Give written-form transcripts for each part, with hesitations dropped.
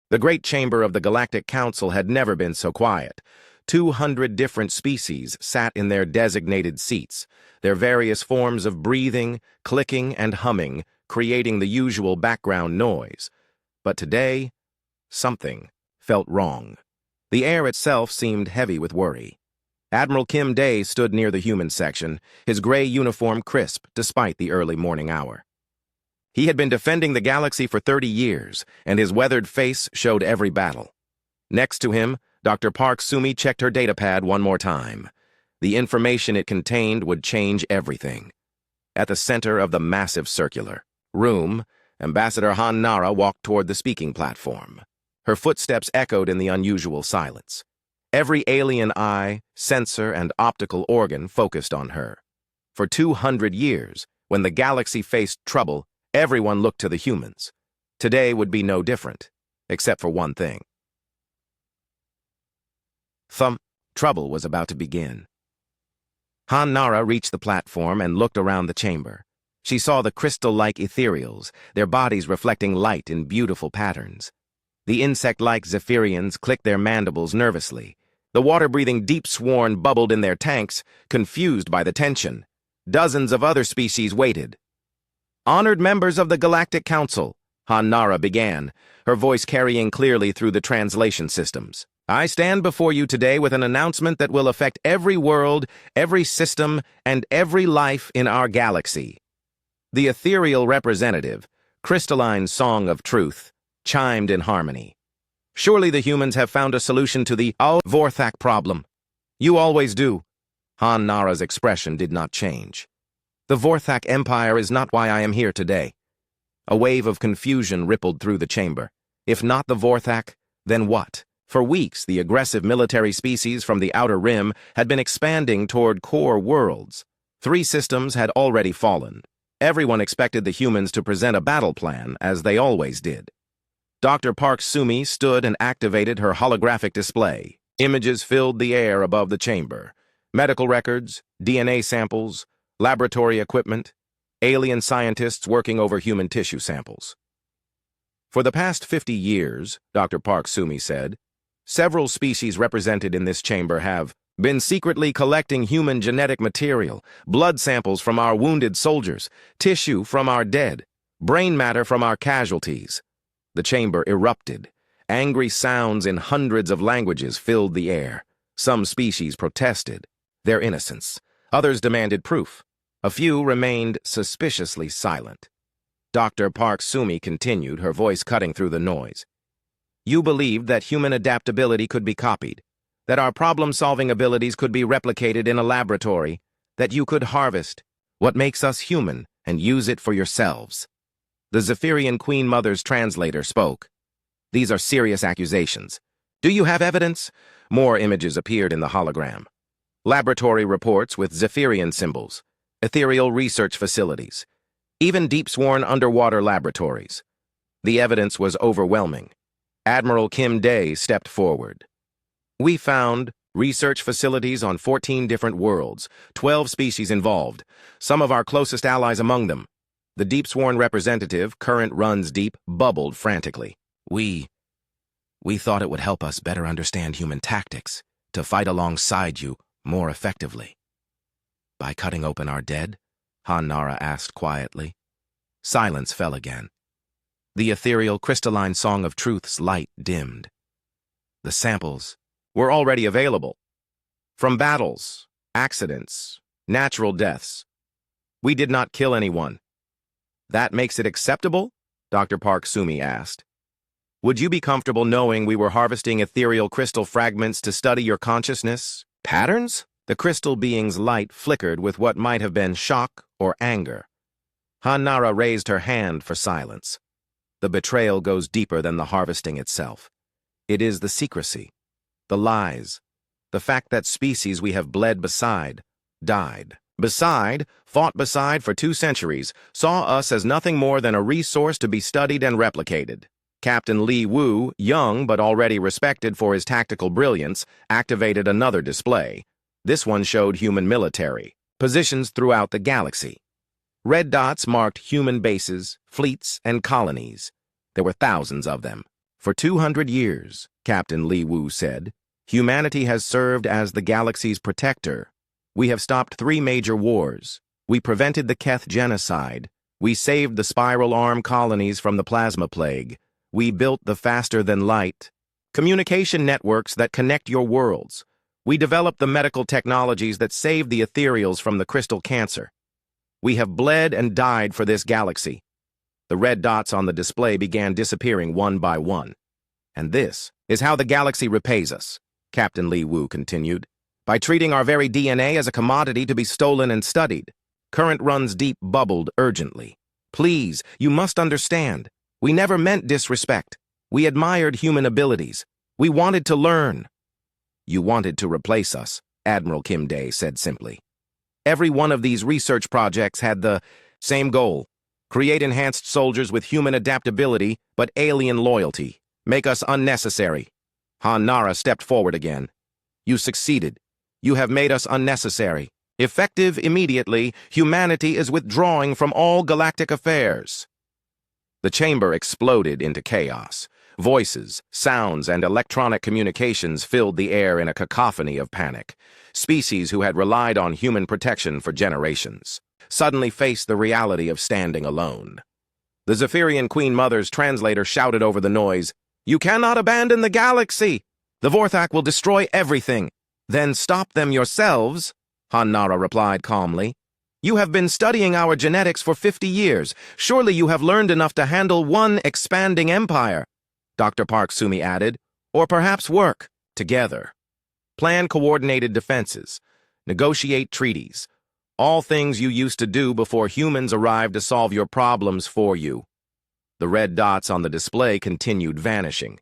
The great chamber of the Galactic Council had never been so quiet. 200 different species sat in their designated seats, their various forms of breathing, clicking, and humming, creating the usual background noise. But today, something felt wrong. The air itself seemed heavy with worry. Admiral Kim Day stood near the human section, his gray uniform crisp despite the early morning hour. He had been defending the galaxy for 30 years, and his weathered face showed every battle. Next to him, Dr. Park Sumi checked her datapad one more time. The information it contained would change everything. At the center of the massive circular room, Ambassador Han Nara walked toward the speaking platform. Her footsteps echoed in the unusual silence. Every alien eye, sensor, and optical organ focused on her. For 200 years, when the galaxy faced trouble, everyone looked to the humans. Today would be no different, except for one thing. Trouble was about to begin. Han Nara reached the platform and looked around the chamber. She saw the crystal-like ethereals, their bodies reflecting light in beautiful patterns. The insect-like Zephyrians clicked their mandibles nervously. The water-breathing deep sworn bubbled in their tanks, confused by the tension. Dozens of other species waited. "Honored members of the Galactic Council," Han Nara began, her voice carrying clearly through the translation systems. "I stand before you today with an announcement that will affect every world, every system, and every life in our galaxy." The ethereal representative, crystalline song of truth, chimed in harmony. "Surely the humans have found a solution to the Vorthak problem." "You always do." Han Nara's expression did not change. "The Vorthak Empire is not why I am here today." A wave of confusion rippled through the chamber. If not the Vorthak, then what? For weeks, the aggressive military species from the Outer Rim had been expanding toward core worlds. 3 systems had already fallen. Everyone expected the humans to present a battle plan, as they always did. Dr. Park Sumi stood and activated her holographic display. Images filled the air above the chamber. Medical records, DNA samples, laboratory equipment, alien scientists working over human tissue samples. "For the past 50 years, Dr. Park Sumi said, several species represented in this chamber have been secretly collecting human genetic material, blood samples from our wounded soldiers, tissue from our dead, brain matter from our casualties." The chamber erupted. Angry sounds in hundreds of languages filled the air. Some species protested their innocence. Others demanded proof. A few remained suspiciously silent. Dr. Park Sumi continued, her voice cutting through the noise. "You believed that human adaptability could be copied, that our problem-solving abilities could be replicated in a laboratory, that you could harvest what makes us human and use it for yourselves." The Zephyrian Queen Mother's translator spoke. "These are serious accusations. Do you have evidence?" More images appeared in the hologram. Laboratory reports with Zephyrian symbols, ethereal research facilities, even deep-sworn underwater laboratories. The evidence was overwhelming. Admiral Kim Day stepped forward. "We found research facilities on 14 different worlds, 12 species involved, some of our closest allies among them." The deep-sworn representative, current runs deep, bubbled frantically. We thought it would help us better understand human tactics, to fight alongside you more effectively." "By cutting open our dead?" Han Nara asked quietly. Silence fell again. The ethereal, crystalline song of truth's light dimmed. "The samples were already available. From battles, accidents, natural deaths. We did not kill anyone." "That makes it acceptable?" Dr. Park Sumi asked. "Would you be comfortable knowing we were harvesting ethereal crystal fragments to study your consciousness patterns?" The crystal being's light flickered with what might have been shock or anger. Han Nara raised her hand for silence. "The betrayal goes deeper than the harvesting itself. It is the secrecy, the lies, the fact that species we have bled beside, died. Fought beside for 2 centuries, saw us as nothing more than a resource to be studied and replicated." Captain Li Wu, young but already respected for his tactical brilliance, activated another display. This one showed human military positions throughout the galaxy. Red dots marked human bases, fleets, and colonies. There were thousands of them. For 200 years, Captain Li Wu said, humanity has served as the galaxy's protector. We have stopped 3 major wars. We prevented the Keth genocide. We saved the spiral arm colonies from the plasma plague. We built the faster-than-light communication networks that connect your worlds. We developed the medical technologies that saved the ethereals from the crystal cancer. We have bled and died for this galaxy. The red dots on the display began disappearing one by one. And this is how the galaxy repays us, Captain Li Wu continued, by treating our very DNA as a commodity to be stolen and studied. Current Runs Deep bubbled urgently. Please, you must understand. We never meant disrespect. We admired human abilities. We wanted to learn. You wanted to replace us, Admiral Kim Day said simply. Every one of these research projects had the same goal: create enhanced soldiers with human adaptability but alien loyalty. Make us unnecessary. Han Nara stepped forward again. You succeeded. You have made us unnecessary. Effective immediately, humanity is withdrawing from all galactic affairs. The chamber exploded into chaos. Voices, sounds, and electronic communications filled the air in a cacophony of panic. Species who had relied on human protection for generations suddenly faced the reality of standing alone. The Zephyrian Queen Mother's translator shouted over the noise, "You cannot abandon the galaxy! The Vorthak will destroy everything. Then stop them yourselves," Han Nara replied calmly. "You have been studying our genetics for 50 years. Surely you have learned enough to handle one expanding empire," Dr. Park Sumi added, "or perhaps work together. Plan coordinated defenses. Negotiate treaties. All things you used to do before humans arrived to solve your problems for you." The red dots on the display continued vanishing.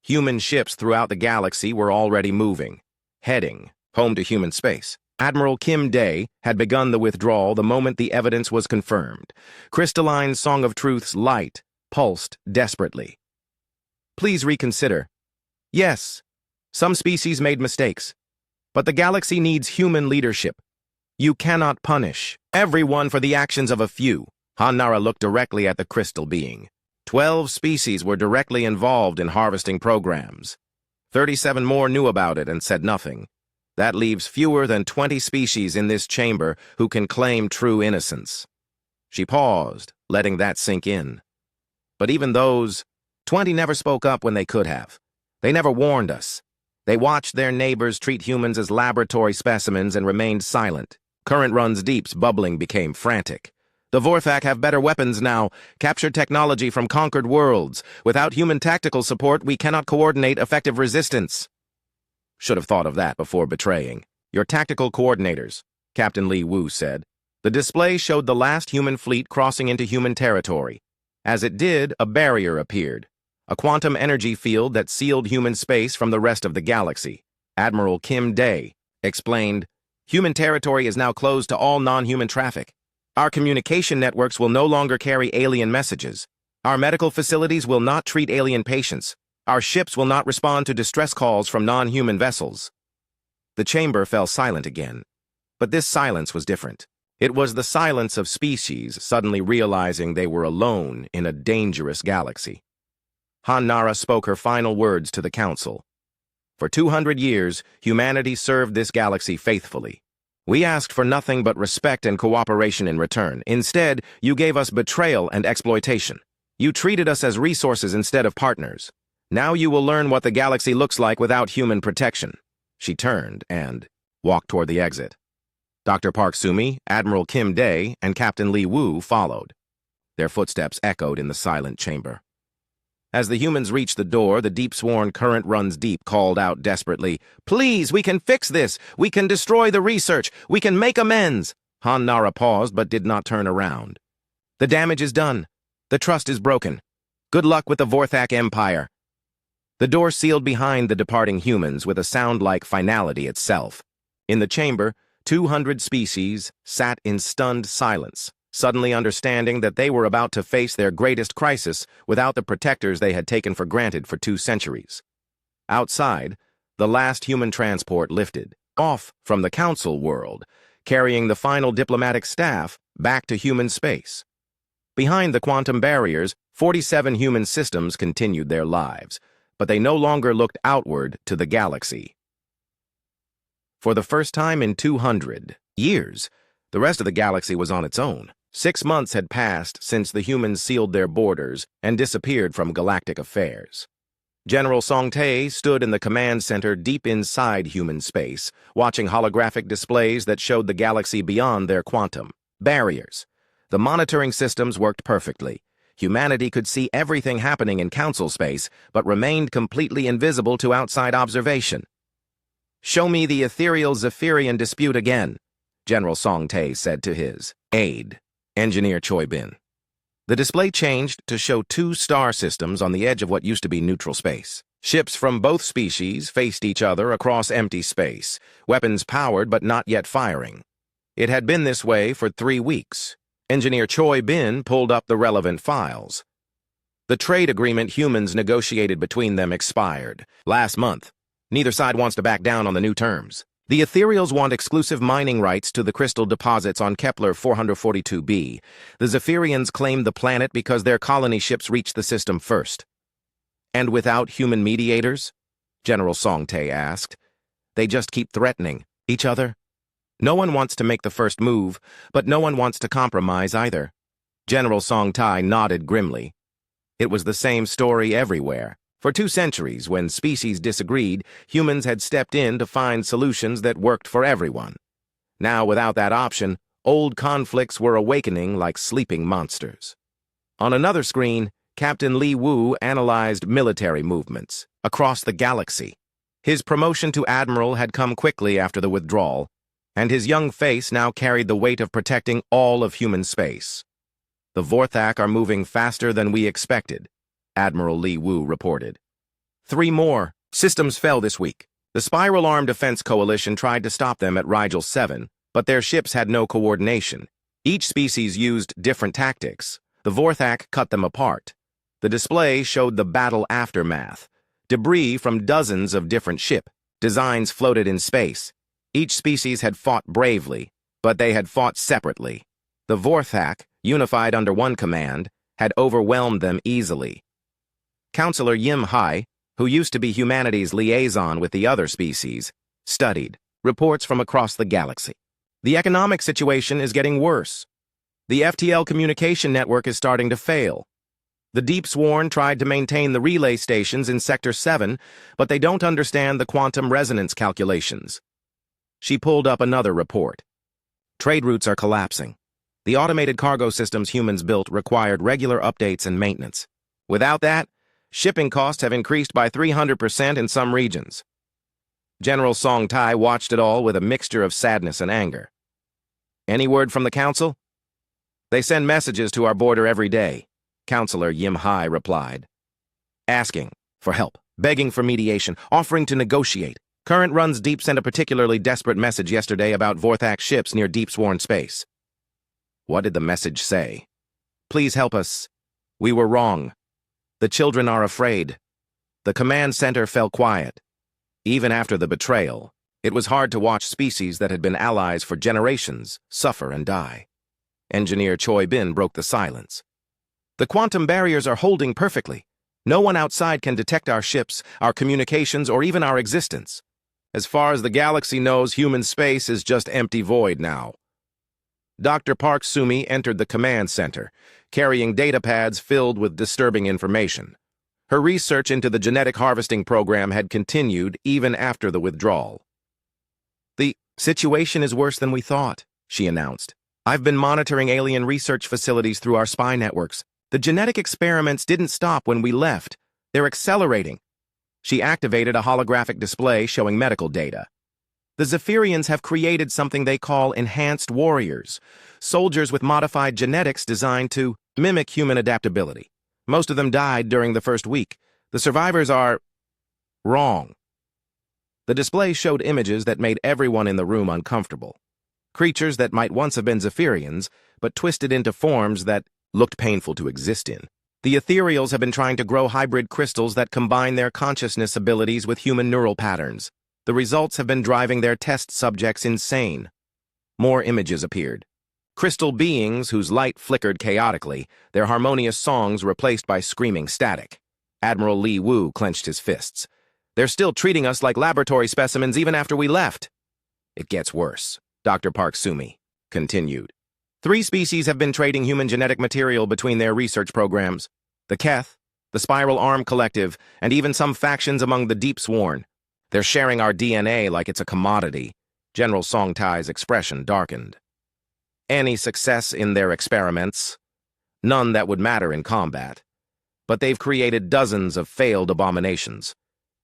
Human ships throughout the galaxy were already moving, heading home to human space. Admiral Kim Day had begun the withdrawal the moment the evidence was confirmed. Crystalline Song of Truth's light pulsed desperately. "Please reconsider. Yes, some species made mistakes, but the galaxy needs human leadership. You cannot punish everyone for the actions of a few." Han Nara looked directly at the crystal being. 12 species were directly involved in harvesting programs. 37 more knew about it and said nothing. That leaves fewer than 20 species in this chamber who can claim true innocence. She paused, letting that sink in. But even those 20 never spoke up when they could have. They never warned us. They watched their neighbors treat humans as laboratory specimens and remained silent. Current Runs Deep's bubbling became frantic. "The Vorthak have better weapons now, captured technology from conquered worlds. Without human tactical support, we cannot coordinate effective resistance." "Should have thought of that before betraying. Your tactical coordinators," Captain Li Wu said. The display showed the last human fleet crossing into human territory. As it did, a barrier appeared. A quantum energy field that sealed human space from the rest of the galaxy. Admiral Kim Day explained, "Human territory is now closed to all non-human traffic. Our communication networks will no longer carry alien messages. Our medical facilities will not treat alien patients. Our ships will not respond to distress calls from non-human vessels." The chamber fell silent again. But this silence was different. It was the silence of species suddenly realizing they were alone in a dangerous galaxy. Han Nara spoke her final words to the council. "For 200 years, humanity served this galaxy faithfully. We asked for nothing but respect and cooperation in return. Instead, you gave us betrayal and exploitation. You treated us as resources instead of partners. Now you will learn what the galaxy looks like without human protection." She turned and walked toward the exit. Dr. Park Sumi, Admiral Kim Day, and Captain Li Wu followed. Their footsteps echoed in the silent chamber. As the humans reached the door, the deep-sworn Current Runs Deep called out desperately, "Please, we can fix this! We can destroy the research! We can make amends!" Han Nara paused but did not turn around. "The damage is done. The trust is broken. Good luck with the Vorthak Empire." The door sealed behind the departing humans with a sound like finality itself. In the chamber, 200 species sat in stunned silence, suddenly understanding that they were about to face their greatest crisis without the protectors they had taken for granted for 2 centuries. Outside, the last human transport lifted, off from the council world, carrying the final diplomatic staff back to human space. Behind the quantum barriers, 47 human systems continued their lives, but they no longer looked outward to the galaxy. For the first time in 200 years, the rest of the galaxy was on its own. 6 months had passed since the humans sealed their borders and disappeared from galactic affairs. General Song Tae stood in the command center deep inside human space, watching holographic displays that showed the galaxy beyond their quantum barriers. The monitoring systems worked perfectly. Humanity could see everything happening in council space, but remained completely invisible to outside observation. "Show me the ethereal Zephyrian dispute again," General Song Tae said to his aide, Engineer Choi Bin. The display changed to show 2 star systems on the edge of what used to be neutral space. Ships from both species faced each other across empty space, weapons powered but not yet firing. It had been this way for 3 weeks. Engineer Choi Bin pulled up the relevant files. The trade agreement humans negotiated between them expired last month. Neither side wants to back down on the new terms. The Ethereals want exclusive mining rights to the crystal deposits on Kepler 442b. The Zephyrians claim the planet because their colony ships reached the system first. "And without human mediators?" General Song Tae asked. "They just keep threatening each other. No one wants to make the first move, but no one wants to compromise either." General Song Tae nodded grimly. It was the same story everywhere. For 2 centuries, when species disagreed, humans had stepped in to find solutions that worked for everyone. Now, without that option, old conflicts were awakening like sleeping monsters. On another screen, Captain Li Wu analyzed military movements across the galaxy. His promotion to admiral had come quickly after the withdrawal, and his young face now carried the weight of protecting all of human space. "The Vorthak are moving faster than we expected," Admiral Li Wu reported. 3 more systems fell this week. The Spiral Arm Defense Coalition tried to stop them at Rigel 7, but their ships had no coordination. Each species used different tactics. The Vorthak cut them apart. The display showed the battle aftermath. Debris from dozens of different ship designs floated in space. Each species had fought bravely, but they had fought separately. The Vorthak, unified under one command, had overwhelmed them easily. Counselor Yim Hai, who used to be humanity's liaison with the other species, studied reports from across the galaxy. The economic situation is getting worse. The FTL communication network is starting to fail. The Deep Sworn tried to maintain the relay stations in Sector 7, but they don't understand the quantum resonance calculations. She pulled up another report. Trade routes are collapsing. The automated cargo systems humans built required regular updates and maintenance. Without that, shipping costs have increased by 300% in some regions. General Song Tae watched it all with a mixture of sadness and anger. "Any word from the council?" "They send messages to our border every day," Counselor Yim Hai replied. "Asking for help, begging for mediation, offering to negotiate. Current Runs Deep sent a particularly desperate message yesterday about Vorthak ships near Deep Sworn space." "What did the message say?" "Please help us. We were wrong. The children are afraid." The command center fell quiet. Even after the betrayal, it was hard to watch species that had been allies for generations suffer and die. Engineer Choi Bin broke the silence. "The quantum barriers are holding perfectly. No one outside can detect our ships, our communications, or even our existence. As far as the galaxy knows, human space is just empty void now." Dr. Park Sumi entered the command center, carrying datapads filled with disturbing information. Her research into the genetic harvesting program had continued even after the withdrawal. "The situation is worse than we thought," she announced. "I've been monitoring alien research facilities through our spy networks. The genetic experiments didn't stop when we left. They're accelerating." She activated a holographic display showing medical data. "The Zephyrians have created something they call enhanced warriors, soldiers with modified genetics designed to mimic human adaptability. Most of them died during the first week. The survivors are wrong." The display showed images that made everyone in the room uncomfortable. Creatures that might once have been Zephyrians, but twisted into forms that looked painful to exist in. The Ethereals have been trying to grow hybrid crystals that combine their consciousness abilities with human neural patterns. The results have been driving their test subjects insane. More images appeared. Crystal beings whose light flickered chaotically, their harmonious songs replaced by screaming static. Admiral Li Wu clenched his fists. They're still treating us like laboratory specimens even after we left. It gets worse, Dr. Park Sumi continued. 3 species have been trading human genetic material between their research programs. The Keth, the Spiral Arm Collective, and even some factions among the Deep Sworn. They're sharing our DNA like it's a commodity. General Song Tai's expression darkened. Any success in their experiments? None that would matter in combat. But they've created dozens of failed abominations.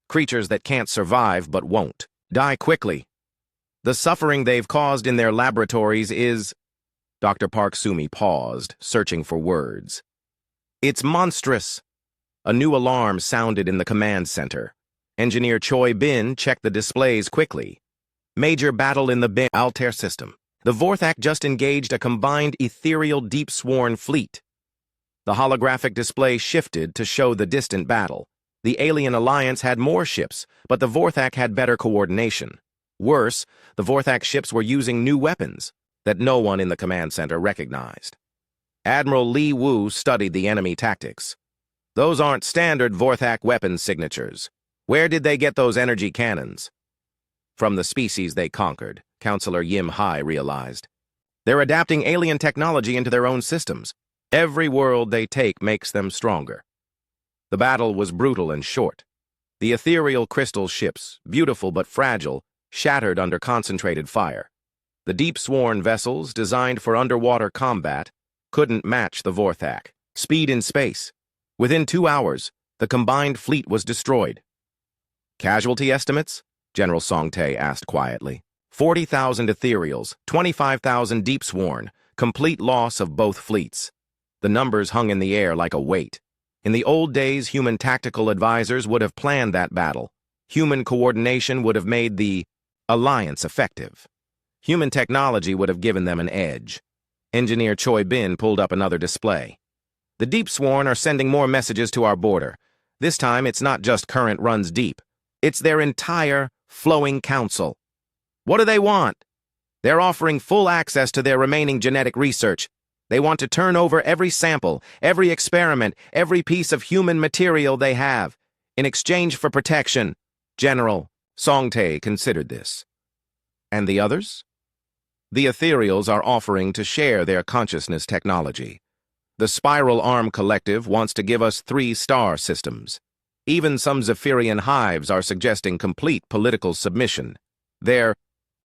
Creatures that can't survive but won't. Die quickly. The suffering they've caused in their laboratories is... Dr. Park Sumi paused, searching for words. It's monstrous. A new alarm sounded in the command center. Engineer Choi Bin checked the displays quickly. Major battle in the Bin Altair system. The Vorthak just engaged a combined ethereal deep-sworn fleet. The holographic display shifted to show the distant battle. The Alien Alliance had more ships, but the Vorthak had better coordination. Worse, the Vorthak ships were using new weapons that no one in the command center recognized. Admiral Li Wu studied the enemy tactics. Those aren't standard Vorthak weapons signatures. Where did they get those energy cannons? From the species they conquered, Counselor Yim Hai realized. They're adapting alien technology into their own systems. Every world they take makes them stronger. The battle was brutal and short. The ethereal crystal ships, beautiful but fragile, shattered under concentrated fire. The deep-sworn vessels, designed for underwater combat, couldn't match the Vorthak. Speed in space. Within 2 hours, the combined fleet was destroyed. Casualty estimates? General Song Tai asked quietly. 40,000 ethereals, 25,000 deep-sworn, complete loss of both fleets. The numbers hung in the air like a weight. In the old days, human tactical advisors would have planned that battle. Human coordination would have made the alliance effective. Human technology would have given them an edge. Engineer Choi Bin pulled up another display. The Deep-Sworn are sending more messages to our border. This time, it's not just current runs deep. It's their entire flowing council. What do they want? They're offering full access to their remaining genetic research. They want to turn over every sample, every experiment, every piece of human material they have, in exchange for protection. General Song Tai considered this. And the others? The ethereals are offering to share their consciousness technology. The Spiral Arm Collective wants to give us 3 star systems. Even some Zephyrian hives are suggesting complete political submission. They're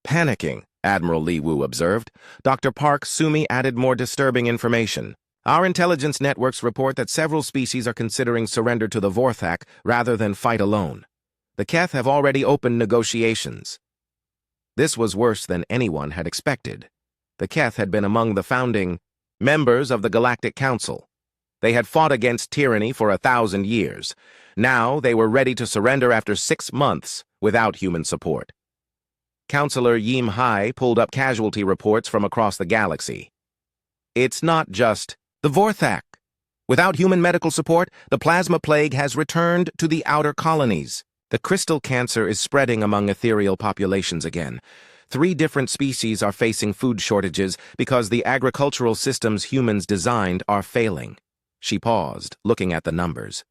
panicking, Admiral Li Wu observed. Dr. Park Sumi added more disturbing information. Our intelligence networks report that several species are considering surrender to the Vorthak rather than fight alone. The Keth have already opened negotiations. This was worse than anyone had expected. The Keth had been among the founding members of the Galactic Council. They had fought against tyranny for 1,000 years. Now they were ready to surrender after 6 months without human support. Counselor Yim Hai pulled up casualty reports from across the galaxy. It's not just the Vorthak. Without human medical support, the plasma plague has returned to the outer colonies. The crystal cancer is spreading among ethereal populations again. 3 different species are facing food shortages because the agricultural systems humans designed are failing. She paused, looking at the numbers.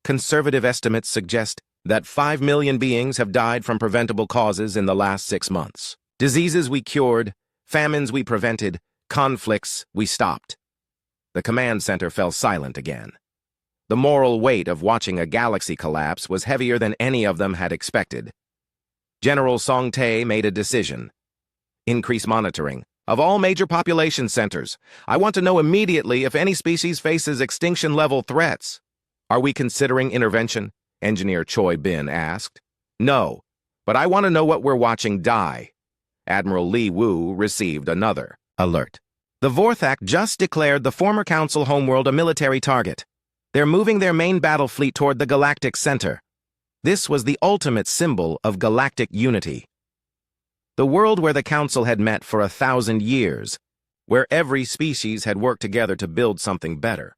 Conservative estimates suggest that 5 million beings have died from preventable causes in the last 6 months. Diseases we cured, famines we prevented, conflicts we stopped. The command center fell silent again. The moral weight of watching a galaxy collapse was heavier than any of them had expected. General Song Tai made a decision. Increase monitoring of all major population centers. I want to know immediately if any species faces extinction-level threats. Are we considering intervention? Engineer Choi Bin asked. No, but I want to know what we're watching die. Admiral Li Wu received another alert. The Vorthak just declared the former Council homeworld a military target. They're moving their main battle fleet toward the Galactic Center. This was the ultimate symbol of galactic unity. The world where the Council had met for 1,000 years, where every species had worked together to build something better.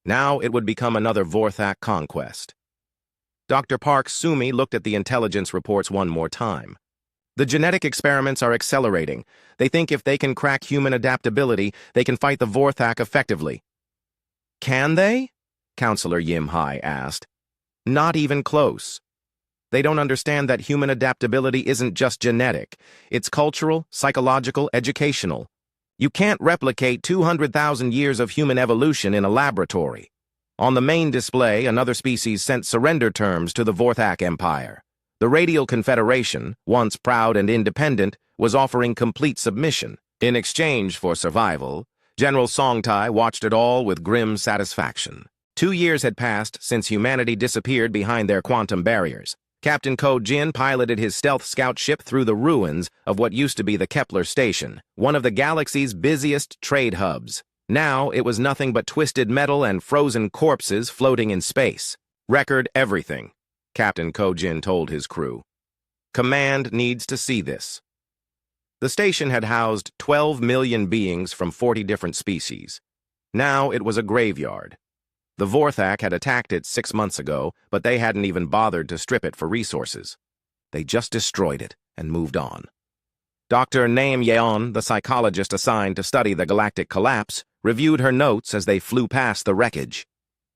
Now it would become another Vorthak conquest. Dr. Park Sumi looked at the intelligence reports one more time. The genetic experiments are accelerating. They think if they can crack human adaptability, they can fight the Vorthak effectively. Can they? Counselor Yim-Hai asked. Not even close. They don't understand that human adaptability isn't just genetic. It's cultural, psychological, educational. You can't replicate 200,000 years of human evolution in a laboratory. On the main display, another species sent surrender terms to the Vorthak Empire. The Radial Confederation, once proud and independent, was offering complete submission. In exchange for survival, General Songtai watched it all with grim satisfaction. 2 years had passed since humanity disappeared behind their quantum barriers. Captain Ko Jin piloted his stealth scout ship through the ruins of what used to be the Kepler Station, one of the galaxy's busiest trade hubs. Now it was nothing but twisted metal and frozen corpses floating in space. Record everything, Captain Ko Jin told his crew. Command needs to see this. The station had housed 12 million beings from 40 different species. Now it was a graveyard. The Vorthak had attacked it 6 months ago, but they hadn't even bothered to strip it for resources. They just destroyed it and moved on. Dr. Naim Yeon, the psychologist assigned to study the galactic collapse, reviewed her notes as they flew past the wreckage.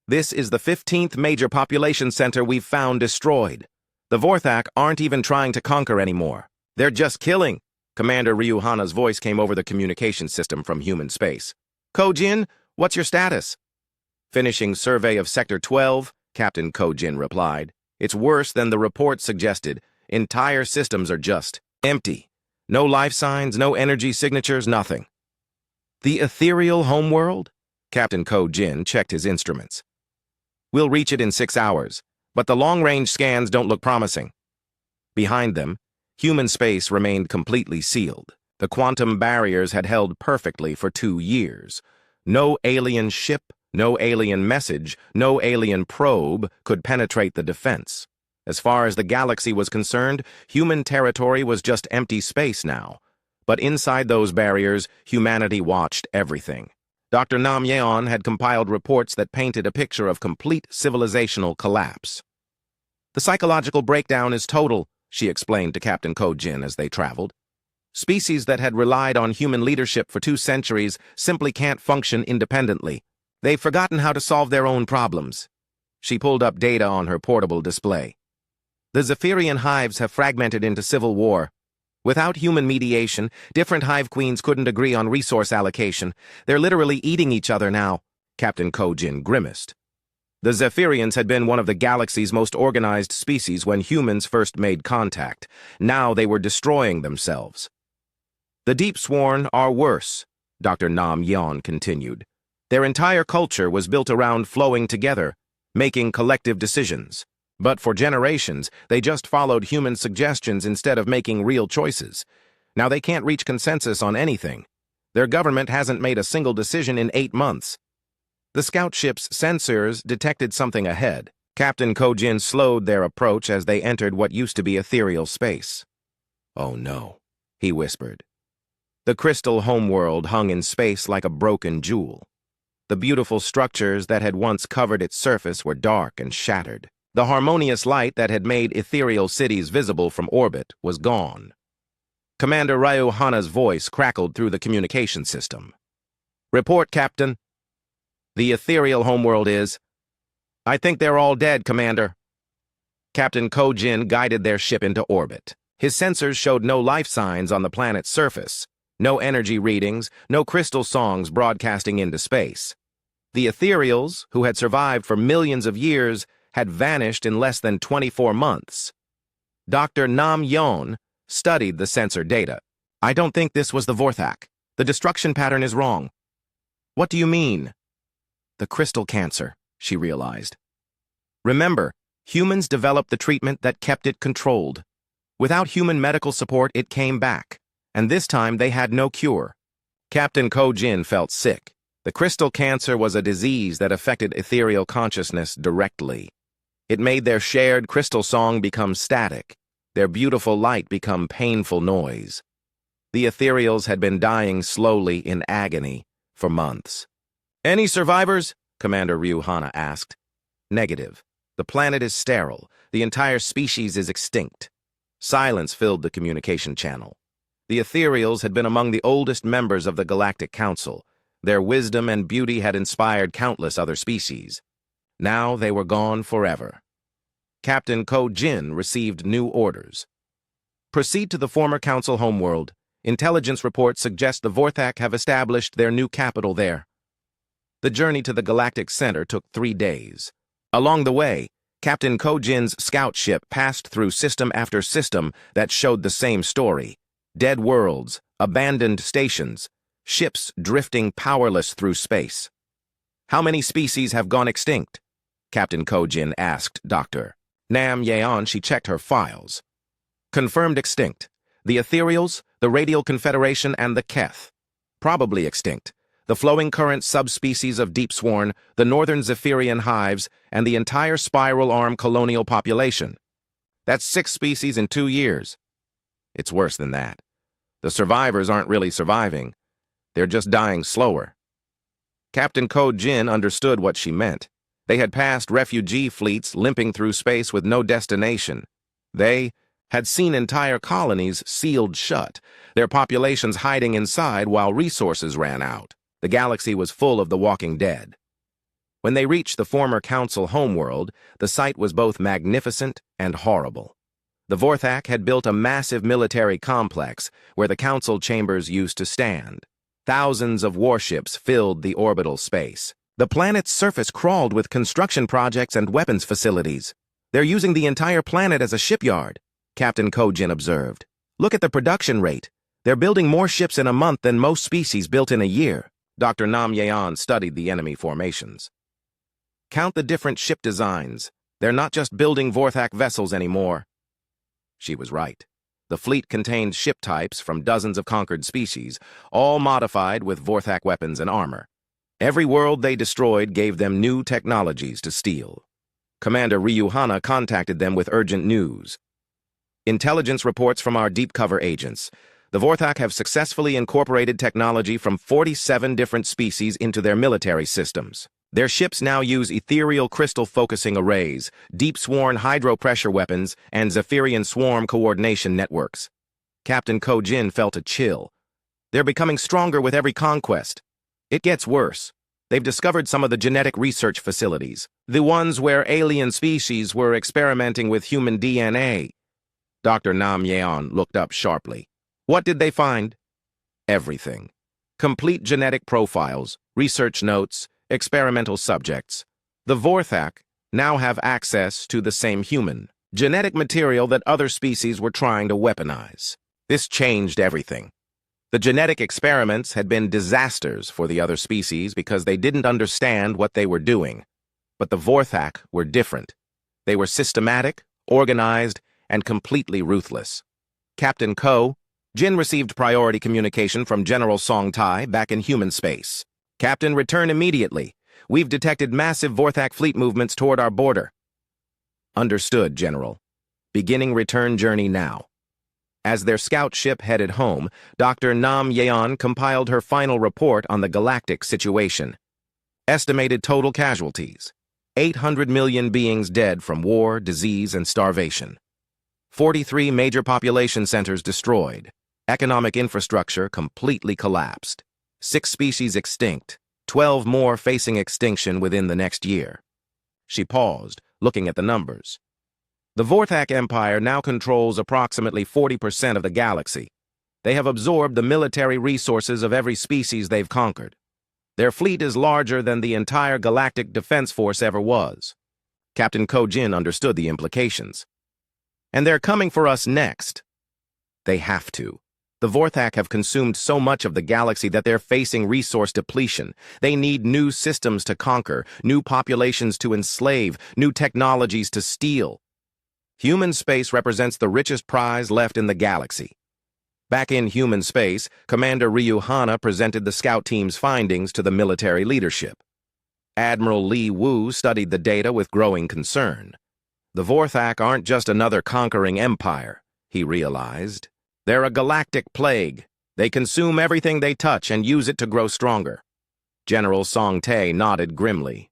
This is the 15th major population center we've found destroyed. The Vorthak aren't even trying to conquer anymore. They're just killing. Commander Ryu Hana's voice came over the communication system from human space. Ko Jin, what's your status? Finishing survey of Sector 12, Captain Ko Jin replied. It's worse than the report suggested. Entire systems are just empty. No life signs, no energy signatures, nothing. The ethereal homeworld? Captain Ko Jin checked his instruments. We'll reach it in 6 hours, but the long-range scans don't look promising. Behind them, human space remained completely sealed. The quantum barriers had held perfectly for 2 years. No alien ship, no alien message, no alien probe could penetrate the defense. As far as the galaxy was concerned, human territory was just empty space now. But inside those barriers, humanity watched everything. Dr. Nam Yeon had compiled reports that painted a picture of complete civilizational collapse. The psychological breakdown is total, she explained to Captain Ko Jin as they traveled. Species that had relied on human leadership for 2 centuries simply can't function independently. They've forgotten how to solve their own problems. She pulled up data on her portable display. The Zephyrian hives have fragmented into civil war. Without human mediation, different hive queens couldn't agree on resource allocation. They're literally eating each other now, Captain Ko Jin grimaced. The Zephyrians had been one of the galaxy's most organized species when humans first made contact. Now they were destroying themselves. The Deep Sworn are worse, Dr. Nam Yeon continued. Their entire culture was built around flowing together, making collective decisions. But for generations, they just followed human suggestions instead of making real choices. Now they can't reach consensus on anything. Their government hasn't made a single decision in 8 months. The scout ship's sensors detected something ahead. Captain Ko Jin slowed their approach as they entered what used to be ethereal space. Oh no, he whispered. The crystal homeworld hung in space like a broken jewel. The beautiful structures that had once covered its surface were dark and shattered. The harmonious light that had made ethereal cities visible from orbit was gone. Commander Ryu Hana's voice crackled through the communication system. Report, Captain. The ethereal homeworld is... I think they're all dead, Commander. Captain Ko Jin guided their ship into orbit. His sensors showed no life signs on the planet's surface. No energy readings, no crystal songs broadcasting into space. The ethereals, who had survived for millions of years, had vanished in less than 24 months. Dr. Nam Yeon studied the sensor data. I don't think this was the Vorthak. The destruction pattern is wrong. What do you mean? The crystal cancer, she realized. Remember, humans developed the treatment that kept it controlled. Without human medical support, it came back. And this time they had no cure. Captain Ko Jin felt sick. The crystal cancer was a disease that affected ethereal consciousness directly. It made their shared crystal song become static, their beautiful light become painful noise. The ethereals had been dying slowly in agony for months. Any survivors? Commander Ryu Hana asked. Negative. The planet is sterile. The entire species is extinct. Silence filled the communication channel. The Ethereals had been among the oldest members of the Galactic Council. Their wisdom and beauty had inspired countless other species. Now they were gone forever. Captain Ko Jin received new orders. Proceed to the former Council homeworld. Intelligence reports suggest the Vorthak have established their new capital there. The journey to the Galactic Center took 3 days. Along the way, Captain Ko Jin's scout ship passed through system after system that showed the same story. Dead worlds, abandoned stations, ships drifting powerless through space. How many species have gone extinct? Captain Ko Jin asked Dr. Nam Yeon. She checked her files. Confirmed extinct. The Ethereals, the Radial Confederation, and the Keth. Probably extinct. The flowing current subspecies of Deep Sworn, the northern Zephyrian hives, and the entire spiral arm colonial population. That's 6 species in 2 years. It's worse than that. The survivors aren't really surviving. They're just dying slower. Captain Ko Jin understood what she meant. They had passed refugee fleets limping through space with no destination. They had seen entire colonies sealed shut, their populations hiding inside while resources ran out. The galaxy was full of the walking dead. When they reached the former Council homeworld, the sight was both magnificent and horrible. The Vorthak had built a massive military complex where the Council chambers used to stand. Thousands of warships filled the orbital space. The planet's surface crawled with construction projects and weapons facilities. They're using the entire planet as a shipyard, Captain Ko Jin observed. Look at the production rate. They're building more ships in a month than most species built in a year. Dr. Nam Yeon studied the enemy formations. Count the different ship designs. They're not just building Vorthak vessels anymore. She was right. The fleet contained ship types from dozens of conquered species, all modified with Vorthak weapons and armor. Every world they destroyed gave them new technologies to steal. Commander Ryu Hana contacted them with urgent news. Intelligence reports from our deep cover agents. The Vorthak have successfully incorporated technology from 47 different species into their military systems. Their ships now use ethereal crystal focusing arrays, deep sworn hydro-pressure weapons, and Zephyrian swarm coordination networks. Captain Ko Jin felt a chill. They're becoming stronger with every conquest. It gets worse. They've discovered some of the genetic research facilities, the ones where alien species were experimenting with human DNA. Dr. Nam Yeon looked up sharply. What did they find? Everything. Complete genetic profiles, research notes, experimental subjects. The Vorthak now have access to the same human genetic material that other species were trying to weaponize. This changed everything. The genetic experiments had been disasters for the other species because they didn't understand what they were doing. But the Vorthak were different. They were systematic, organized, and completely ruthless. Captain Ko Jin received priority communication from General Song Tai back in human space. Captain, return immediately. We've detected massive Vorthak fleet movements toward our border. Understood, General. Beginning return journey now. As their scout ship headed home, Dr. Nam Yeon compiled her final report on the galactic situation. Estimated total casualties: 800 million beings dead from war, disease, and starvation. 43 major population centers destroyed. Economic infrastructure completely collapsed. 6 species extinct, 12 more facing extinction within the next year. She paused, looking at the numbers. The Vorthak Empire now controls approximately 40% of the galaxy. They have absorbed the military resources of every species they've conquered. Their fleet is larger than the entire Galactic Defense Force ever was. Captain Ko Jin understood the implications. And they're coming for us next. They have to. The Vorthak have consumed so much of the galaxy that they're facing resource depletion. They need new systems to conquer, new populations to enslave, new technologies to steal. Human space represents the richest prize left in the galaxy. Back in human space, Commander Ryu Hana presented the scout team's findings to the military leadership. Admiral Li Wu studied the data with growing concern. The Vorthak aren't just another conquering empire, he realized. They're a galactic plague. They consume everything they touch and use it to grow stronger. General Song Tae nodded grimly.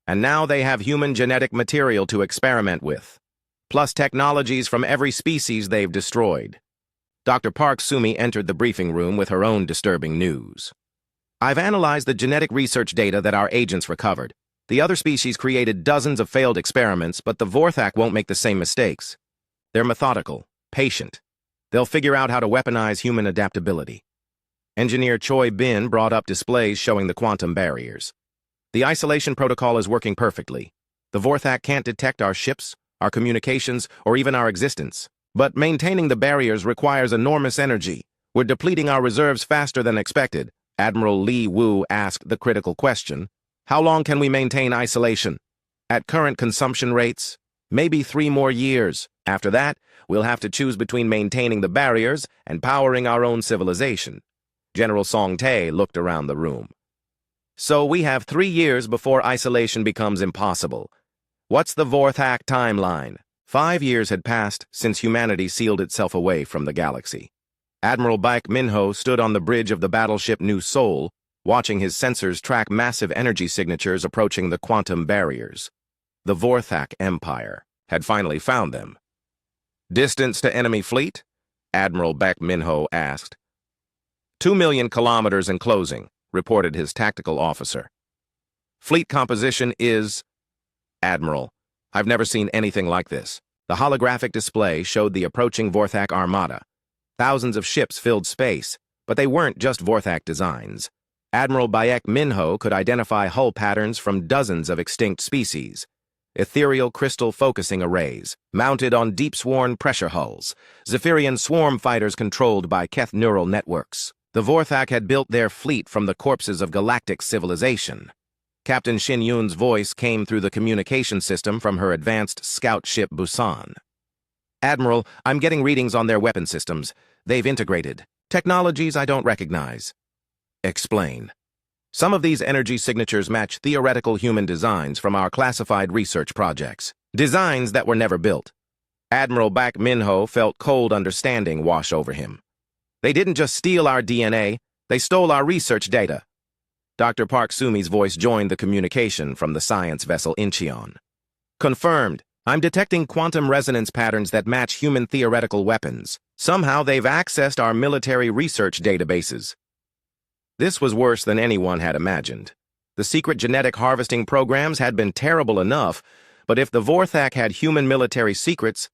And now they have human genetic material to experiment with. plus technologies from every species they've destroyed. Dr. Park Sumi entered the briefing room with her own disturbing news. I've analyzed the genetic research data that our agents recovered. The other species created dozens of failed experiments, but the Vorthak won't make the same mistakes. They're methodical, patient. They'll figure out how to weaponize human adaptability. Engineer Choi Bin brought up displays showing the quantum barriers. The isolation protocol is working perfectly. The Vorthak can't detect our ships, our communications, or even our existence. But maintaining the barriers requires enormous energy. We're depleting our reserves faster than expected. Admiral Li Wu asked the critical question. How long can we maintain isolation? At current consumption rates? Maybe 3 more years. After that, we'll have to choose between maintaining the barriers and powering our own civilization. General Song Tae looked around the room. So we have 3 years before isolation becomes impossible. What's the Vorthak timeline? 5 years had passed since humanity sealed itself away from the galaxy. Admiral Baek Minho stood on the bridge of the battleship New Seoul, watching his sensors track massive energy signatures approaching the quantum barriers. The Vorthak Empire had finally found them. Distance to enemy fleet? Admiral Baek Minho asked. 2 million kilometers in closing, reported his tactical officer. Fleet composition is... Admiral, I've never seen anything like this. The holographic display showed the approaching Vorthak armada. Thousands of ships filled space, but they weren't just Vorthak designs. Admiral Baek Minho could identify hull patterns from dozens of extinct species. Ethereal crystal focusing arrays, mounted on deep-sworn pressure hulls. Zephyrian swarm fighters controlled by Keth neural networks. The Vorthak had built their fleet from the corpses of galactic civilization. Captain Shin Yun's voice came through the communication system from her advanced scout ship Busan. Admiral, I'm getting readings on their weapon systems. They've integrated technologies I don't recognize. Explain. Some of these energy signatures match theoretical human designs from our classified research projects. Designs that were never built. Admiral Baek Minho felt cold understanding wash over him. They didn't just steal our DNA, they stole our research data. Dr. Park Sumi's voice joined the communication from the science vessel Incheon. Confirmed. I'm detecting quantum resonance patterns that match human theoretical weapons. Somehow they've accessed our military research databases. This was worse than anyone had imagined. The secret genetic harvesting programs had been terrible enough, but if the Vorthak had human military secrets,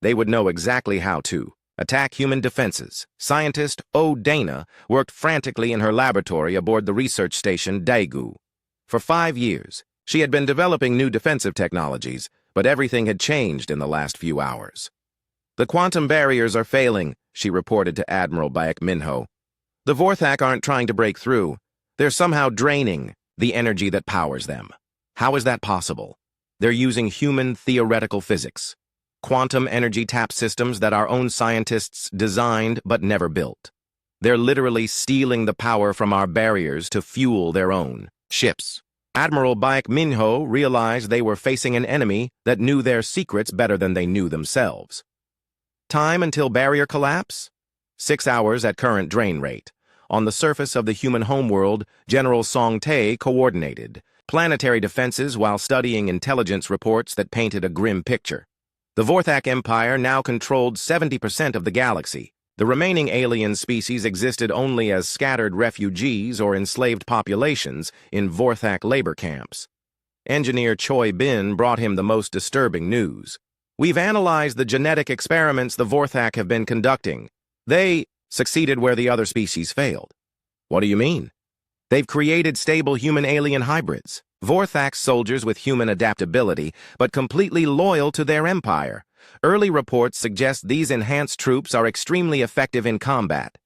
they would know exactly how to attack human defenses. Scientist O. Dana worked frantically in her laboratory aboard the research station Daegu. For 5 years, she had been developing new defensive technologies, but everything had changed in the last few hours. The quantum barriers are failing, she reported to Admiral Baek Minho. The Vorthak aren't trying to break through. They're somehow draining the energy that powers them. How is that possible? They're using human theoretical physics. Quantum energy tap systems that our own scientists designed but never built. They're literally stealing the power from our barriers to fuel their own ships. Admiral Baek Minho realized they were facing an enemy that knew their secrets better than they knew themselves. Time until barrier collapse? 6 hours at current drain rate. On the surface of the human homeworld, General Song Tae coordinated planetary defenses while studying intelligence reports that painted a grim picture. The Vorthak Empire now controlled 70% of the galaxy. The remaining alien species existed only as scattered refugees or enslaved populations in Vorthak labor camps. Engineer Choi Bin brought him the most disturbing news. We've analyzed the genetic experiments the Vorthak have been conducting. They succeeded where the other species failed. What do you mean? They've created stable human-alien hybrids. Vorthak soldiers with human adaptability, but completely loyal to their empire. Early reports suggest these enhanced troops are extremely effective in combat.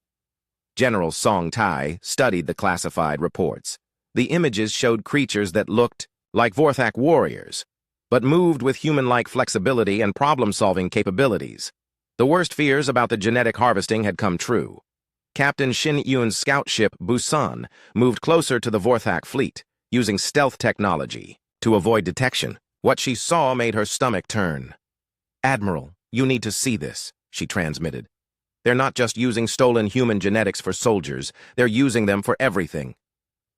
General Song Tae studied the classified reports. The images showed creatures that looked like Vorthak warriors, but moved with human-like flexibility and problem-solving capabilities. The worst fears about the genetic harvesting had come true. Captain Shin Yun's scout ship, Busan, moved closer to the Vorthak fleet, using stealth technology to avoid detection. What she saw made her stomach turn. Admiral, you need to see this, she transmitted. They're not just using stolen human genetics for soldiers, they're using them for everything.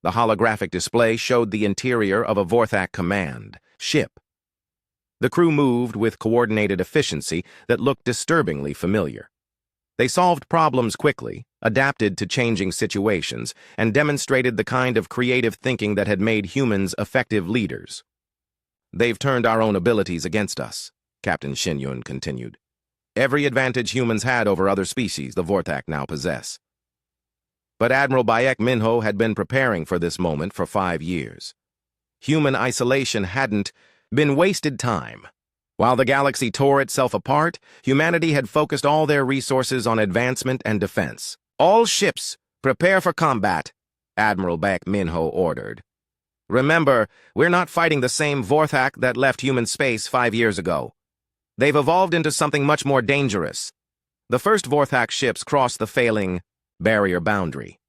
The holographic display showed the interior of a Vorthak command ship. The crew moved with coordinated efficiency that looked disturbingly familiar. They solved problems quickly, adapted to changing situations, and demonstrated the kind of creative thinking that had made humans effective leaders. "They've turned our own abilities against us," Captain Shin-Yun continued. "Every advantage humans had over other species the Vorthak now possess." But Admiral Bayek Minho had been preparing for this moment for 5 years. Human isolation hadn't been wasted time. While the galaxy tore itself apart, humanity had focused all their resources on advancement and defense. "All ships, prepare for combat," Admiral Bayek Minho ordered. "Remember, we're not fighting the same Vorthak that left human space 5 years ago. They've evolved into something much more dangerous." The first Vorthak ships crossed the failing barrier boundary.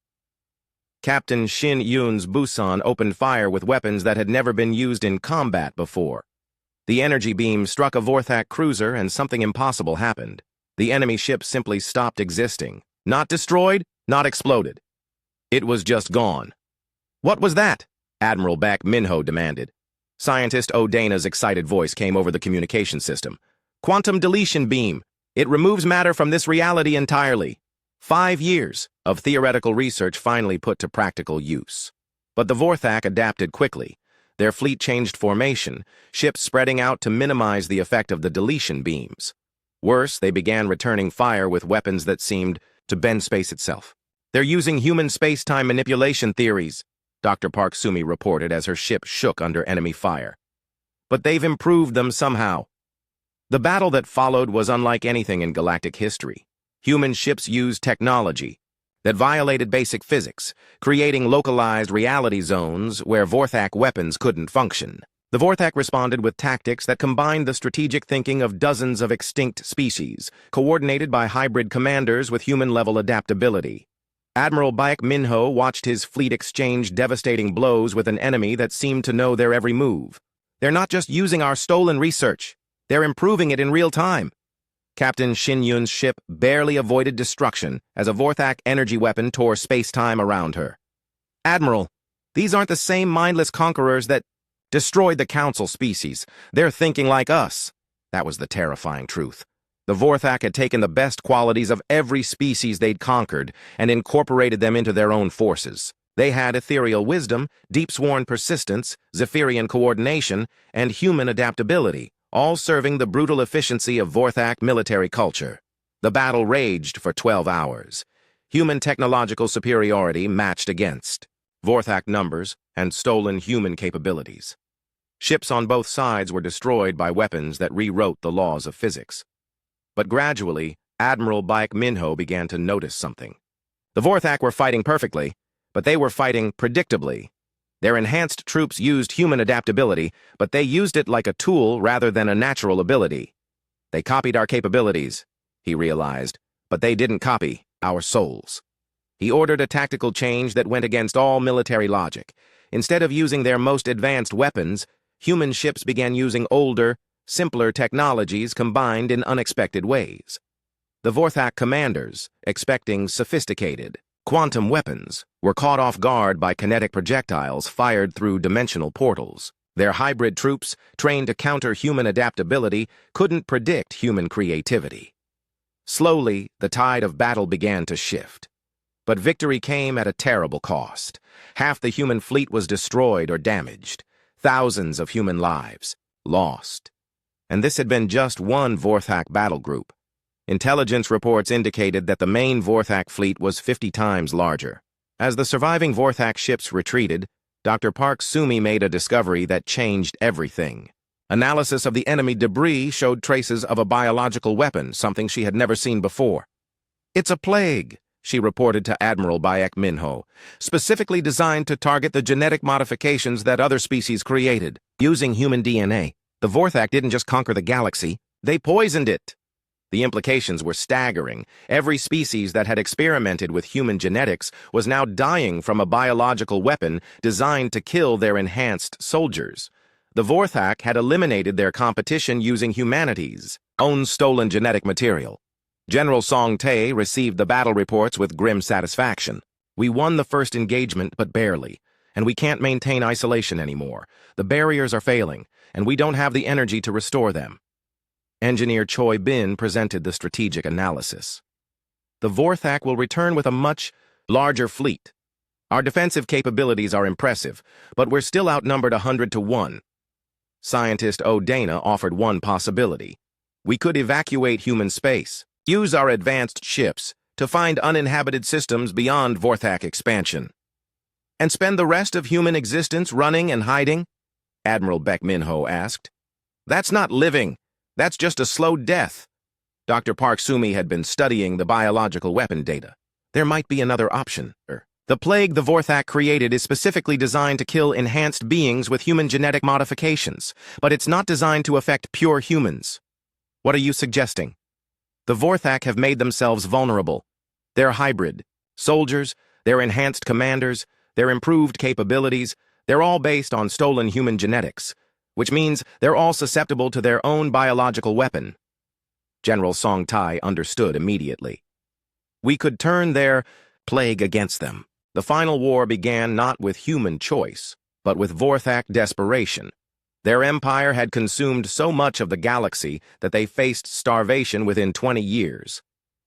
Captain Shin-Yun's Busan opened fire with weapons that had never been used in combat before. The energy beam struck a Vorthak cruiser and something impossible happened. The enemy ship simply stopped existing. Not destroyed, not exploded. It was just gone. "What was that?" Admiral Bayek Minho demanded. Scientist O'Dana's excited voice came over the communication system. "Quantum deletion beam. It removes matter from this reality entirely." 5 years of theoretical research finally put to practical use. But the Vorthak adapted quickly. Their fleet changed formation, ships spreading out to minimize the effect of the deletion beams. Worse, they began returning fire with weapons that seemed to bend space itself. "They're using human space-time manipulation theories," Dr. Park Sumi reported as her ship shook under enemy fire. "But they've improved them somehow." The battle that followed was unlike anything in galactic history. Human ships used technology that violated basic physics, creating localized reality zones where Vorthak weapons couldn't function. The Vorthak responded with tactics that combined the strategic thinking of dozens of extinct species, coordinated by hybrid commanders with human-level adaptability. Admiral Bayek Minho watched his fleet exchange devastating blows with an enemy that seemed to know their every move. "They're not just using our stolen research. They're improving it in real time." Captain Shin-Yun's ship barely avoided destruction as a Vorthak energy weapon tore space-time around her. "Admiral, these aren't the same mindless conquerors that destroyed the Council species. They're thinking like us." That was the terrifying truth. The Vorthak had taken the best qualities of every species they'd conquered and incorporated them into their own forces. They had ethereal wisdom, deep-sworn persistence, Zephyrian coordination, and human adaptability, all serving the brutal efficiency of Vorthak military culture. The battle raged for 12 hours. Human technological superiority matched against Vorthak numbers and stolen human capabilities. Ships on both sides were destroyed by weapons that rewrote the laws of physics. But gradually, Admiral Bayek Minho began to notice something. The Vorthak were fighting perfectly, but they were fighting predictably. Their enhanced troops used human adaptability, but they used it like a tool rather than a natural ability. "They copied our capabilities," he realized, "but they didn't copy our souls." He ordered a tactical change that went against all military logic. Instead of using their most advanced weapons, human ships began using older, simpler technologies combined in unexpected ways. The Vorthak commanders, expecting sophisticated, quantum weapons, were caught off guard by kinetic projectiles fired through dimensional portals. Their hybrid troops, trained to counter human adaptability, couldn't predict human creativity. Slowly, the tide of battle began to shift. But victory came at a terrible cost. Half the human fleet was destroyed or damaged. Thousands of human lives lost. And this had been just one Vorthak battle group. Intelligence reports indicated that the main Vorthak fleet was 50 times larger. As the surviving Vorthak ships retreated, Dr. Park Sumi made a discovery that changed everything. Analysis of the enemy debris showed traces of a biological weapon, something she had never seen before. "It's a plague," she reported to Admiral Bayek Minho, "specifically designed to target the genetic modifications that other species created. Using human DNA, the Vorthak didn't just conquer the galaxy, they poisoned it." The implications were staggering. Every species that had experimented with human genetics was now dying from a biological weapon designed to kill their enhanced soldiers. The Vorthak had eliminated their competition using humanity's own stolen genetic material. General Song Tae received the battle reports with grim satisfaction. "We won the first engagement, but barely. and we can't maintain isolation anymore. The barriers are failing, and we don't have the energy to restore them. Engineer Choi Bin presented the strategic analysis. The Vorthak will return with a much larger fleet. Our defensive capabilities are impressive, but we're still outnumbered 100 to 1. Scientist O'Dana offered one possibility. We could evacuate human space, use our advanced ships to find uninhabited systems beyond Vorthak expansion, and spend the rest of human existence running and hiding? Admiral Beck Minho asked. That's not living. That's just a slow death. Dr. Park Sumi had been studying the biological weapon data. There might be another option. The plague the Vorthak created is specifically designed to kill enhanced beings with human genetic modifications, but it's not designed to affect pure humans. What are you suggesting? The Vorthak have made themselves vulnerable. They're hybrid. Soldiers, their enhanced commanders, their improved capabilities, they're all based on stolen human genetics, which means they're all susceptible to their own biological weapon. General Song Tai understood immediately. We could turn their plague against them. The final war began not with human choice, but with Vorthak desperation. Their empire had consumed so much of the galaxy that they faced starvation within 20 years.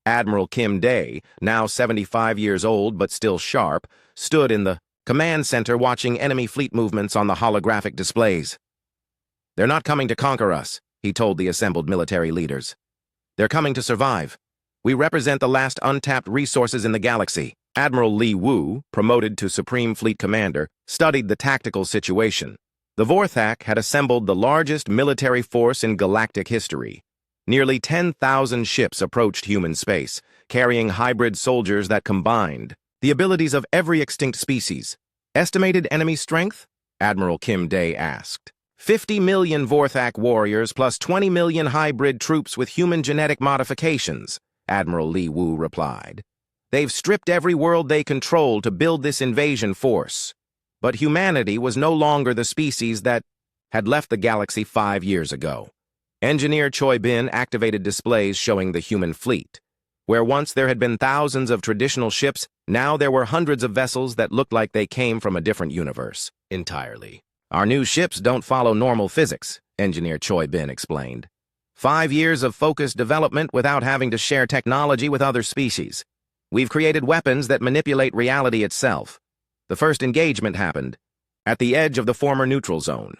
Admiral Kim Dae, now 75 years old but still sharp, stood in the command center watching enemy fleet movements on the holographic displays. They're not coming to conquer us, he told the assembled military leaders. They're coming to survive. We represent the last untapped resources in the galaxy. Admiral Li Wu, promoted to Supreme Fleet Commander, studied the tactical situation. The Vorthak had assembled the largest military force in galactic history. Nearly 10,000 ships approached human space, carrying hybrid soldiers that combined the abilities of every extinct species. Estimated enemy strength? Admiral Kim Dae asked. 50 million Vorthak warriors plus 20 million hybrid troops with human genetic modifications, Admiral Li Wu replied. They've stripped every world they control to build this invasion force. But humanity was no longer the species that had left the galaxy 5 years ago. Engineer Choi Bin activated displays showing the human fleet. Where once there had been thousands of traditional ships, now there were hundreds of vessels that looked like they came from a different universe entirely. Our new ships don't follow normal physics, Engineer Choi Bin explained. 5 years of focused development without having to share technology with other species. We've created weapons that manipulate reality itself. The first engagement happened at the edge of the former neutral zone.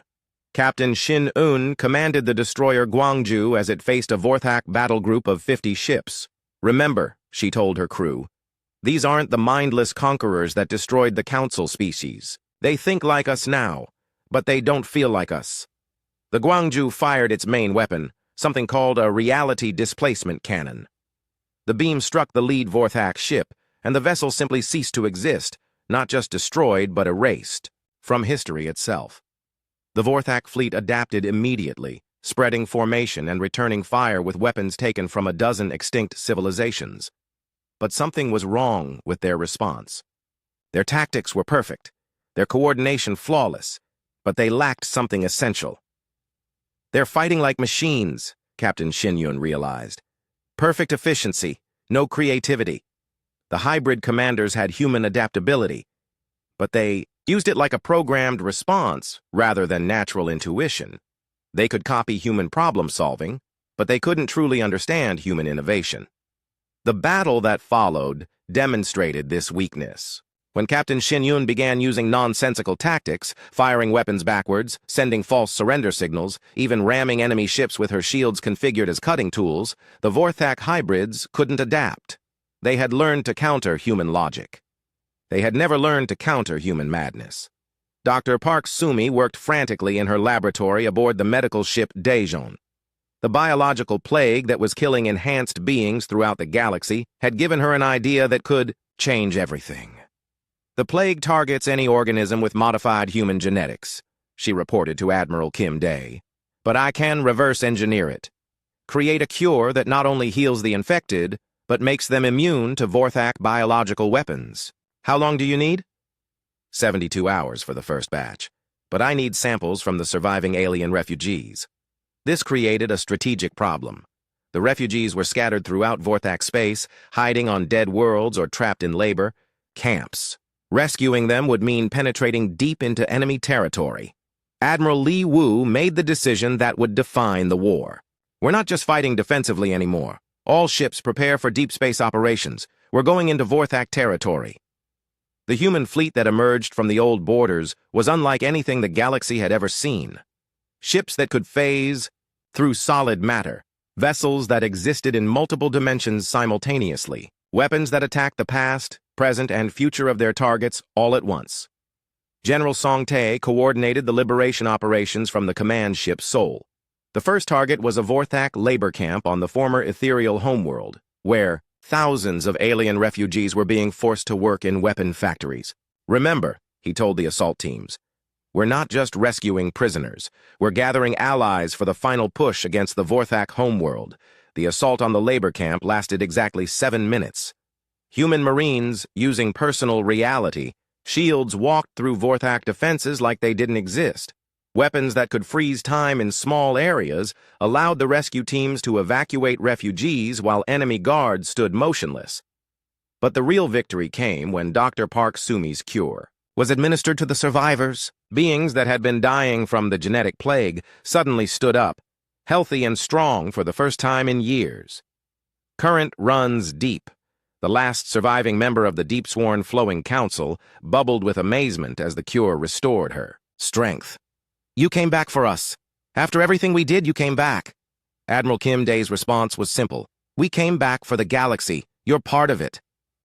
Captain Shin Un commanded the destroyer Gwangju as it faced a Vorthak battle group of 50 ships. Remember, she told her crew, these aren't the mindless conquerors that destroyed the council species. They think like us now, but they don't feel like us. The Gwangju fired its main weapon, something called a reality displacement cannon. The beam struck the lead Vorthak ship, and the vessel simply ceased to exist, not just destroyed but erased from history itself. The Vorthak fleet adapted immediately, spreading formation and returning fire with weapons taken from a dozen extinct civilizations. But something was wrong with their response. Their tactics were perfect, their coordination flawless, but they lacked something essential. They're fighting like machines, Captain Shin-yun realized. Perfect efficiency, no creativity. The hybrid commanders had human adaptability, but they used it like a programmed response rather than natural intuition. They could copy human problem-solving, but they couldn't truly understand human innovation. The battle that followed demonstrated this weakness. When Captain Shin-yun began using nonsensical tactics, firing weapons backwards, sending false surrender signals, even ramming enemy ships with her shields configured as cutting tools, the Vorthak hybrids couldn't adapt. They had learned to counter human logic. They had never learned to counter human madness. Dr. Park Sumi worked frantically in her laboratory aboard the medical ship Daejeon. The biological plague that was killing enhanced beings throughout the galaxy had given her an idea that could change everything. The plague targets any organism with modified human genetics, she reported to Admiral Kim Dae. But I can reverse engineer it. Create a cure that not only heals the infected, but makes them immune to Vorthak biological weapons. How long do you need? 72 hours for the first batch. But I need samples from the surviving alien refugees. This created a strategic problem. The refugees were scattered throughout Vorthak space, hiding on dead worlds or trapped in labor camps. Rescuing them would mean penetrating deep into enemy territory. Admiral Li Wu made the decision that would define the war. We're not just fighting defensively anymore. All ships prepare for deep space operations. We're going into Vorthak territory. The human fleet that emerged from the old borders was unlike anything the galaxy had ever seen. Ships that could phase through solid matter, vessels that existed in multiple dimensions simultaneously, weapons that attacked the past, present, and future of their targets all at once. General Song Tae coordinated the liberation operations from the command ship Seoul. The first target was a Vorthak labor camp on the former ethereal homeworld, where thousands of alien refugees were being forced to work in weapon factories. Remember, he told the assault teams, we're not just rescuing prisoners. We're gathering allies for the final push against the Vorthak homeworld. The assault on the labor camp lasted exactly 7 minutes. Human Marines, using personal reality, shields walked through Vorthak defenses like they didn't exist. Weapons that could freeze time in small areas allowed the rescue teams to evacuate refugees while enemy guards stood motionless. But the real victory came when Dr. Park Sumi's cure was administered to the survivors. Beings that had been dying from the genetic plague suddenly stood up, healthy and strong for the first time in years. Current runs deep. The last surviving member of the deep-sworn Flowing Council bubbled with amazement as the cure restored her strength. You came back for us. After everything we did, you came back. Admiral Kim Dae's response was simple. We came back for the galaxy. You're part of it.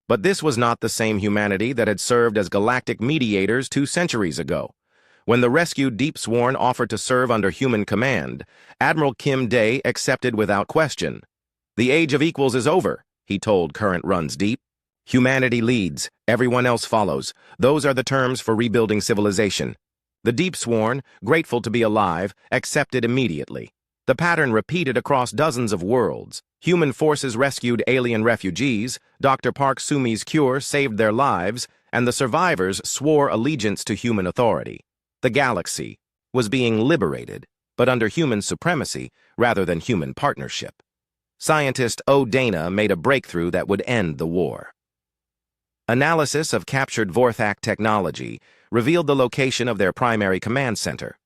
But this was not the same humanity that had served as galactic mediators 2 centuries ago. When the rescued Deep-Sworn offered to serve under human command, Admiral Kim Dae accepted without question. The age of equals is over, he told Current Runs Deep. Humanity leads, everyone else follows. Those are the terms for rebuilding civilization. The Deep-Sworn, grateful to be alive, accepted immediately. The pattern repeated across dozens of worlds. Human forces rescued alien refugees, Dr. Park Sumi's cure saved their lives, and the survivors swore allegiance to human authority. The galaxy was being liberated, but under human supremacy rather than human partnership. Scientist O. Dana made a breakthrough that would end the war. Analysis of captured Vorthak technology revealed the location of their primary command center,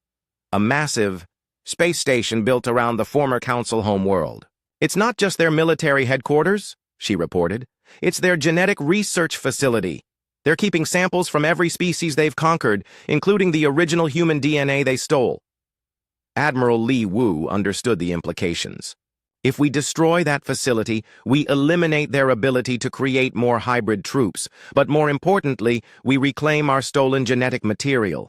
a massive space station built around the former Council homeworld. It's not just their military headquarters, she reported. It's their genetic research facility. They're keeping samples from every species they've conquered, including the original human DNA they stole. Admiral Li Wu understood the implications. If we destroy that facility, we eliminate their ability to create more hybrid troops, but more importantly, we reclaim our stolen genetic material.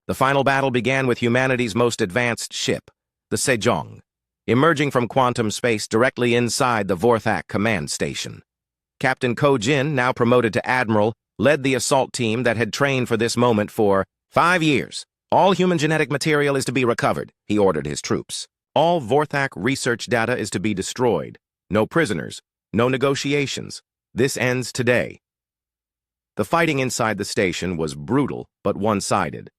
The final battle began with humanity's most advanced ship, the Sejong, emerging from quantum space directly inside the Vorthak command station. Captain Ko Jin, now promoted to admiral, led the assault team that had trained for this moment for 5 years. All human genetic material is to be recovered, he ordered his troops. All Vorthak research data is to be destroyed. No prisoners, no negotiations. This ends today. The fighting inside the station was brutal but one-sided.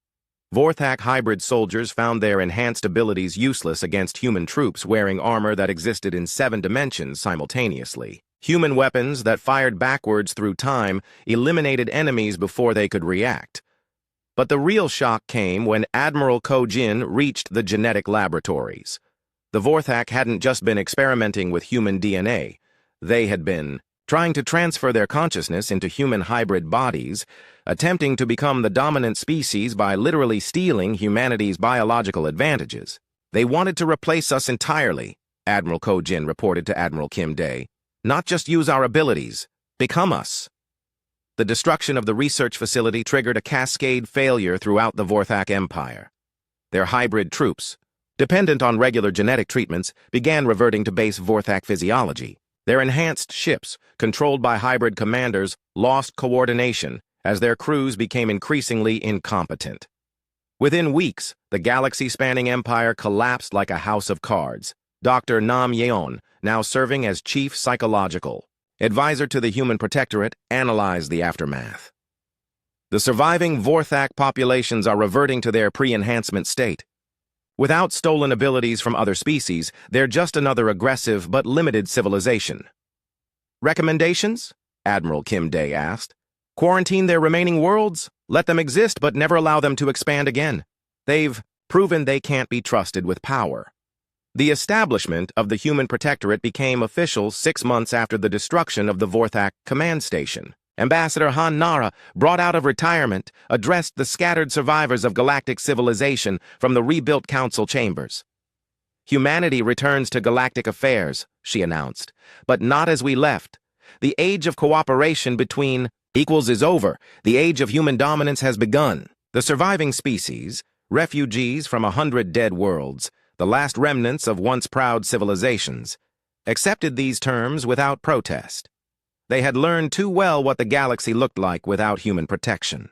Vorthak hybrid soldiers found their enhanced abilities useless against human troops wearing armor that existed in 7 dimensions simultaneously. Human weapons that fired backwards through time eliminated enemies before they could react. But the real shock came when Admiral Ko Jin reached the genetic laboratories. The Vorthak hadn't just been experimenting with human DNA. They had been trying to transfer their consciousness into human hybrid bodies, attempting to become the dominant species by literally stealing humanity's biological advantages. They wanted to replace us entirely, Admiral Ko Jin reported to Admiral Kim Dae. Not just use our abilities, become us. The destruction of the research facility triggered a cascade failure throughout the Vorthak Empire. Their hybrid troops, dependent on regular genetic treatments, began reverting to base Vorthak physiology. Their enhanced ships, controlled by hybrid commanders, lost coordination as their crews became increasingly incompetent. Within weeks, the galaxy-spanning empire collapsed like a house of cards. Dr. Nam Yeon, now serving as Chief Psychological Advisor to the Human Protectorate, analyzed the aftermath. The surviving Vorthak populations are reverting to their pre-enhancement state. Without stolen abilities from other species, they're just another aggressive but limited civilization. Recommendations? Admiral Kim Dae asked. Quarantine their remaining worlds? Let them exist, but never allow them to expand again. They've proven they can't be trusted with power. The establishment of the Human Protectorate became official 6 months after the destruction of the Vorthak command station. Ambassador Han Nara, brought out of retirement, addressed the scattered survivors of galactic civilization from the rebuilt council chambers. "Humanity returns to galactic affairs," she announced, "but not as we left. The age of cooperation between equals is over. The age of human dominance has begun." The surviving species, refugees from 100 dead worlds, the last remnants of once proud civilizations, accepted these terms without protest. They had learned too well what the galaxy looked like without human protection.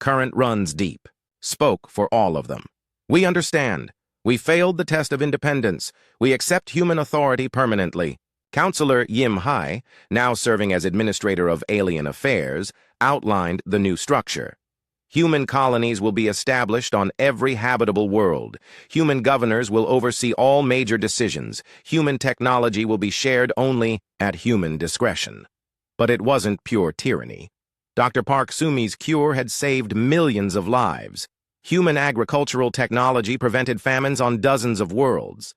Current runs deep, spoke for all of them. "We understand. We failed the test of independence. We accept human authority permanently." Counselor Yim Hai, now serving as Administrator of Alien Affairs, outlined the new structure. Human colonies will be established on every habitable world. Human governors will oversee all major decisions. Human technology will be shared only at human discretion. But it wasn't pure tyranny. Dr. Park Sumi's cure had saved millions of lives. Human agricultural technology prevented famines on dozens of worlds.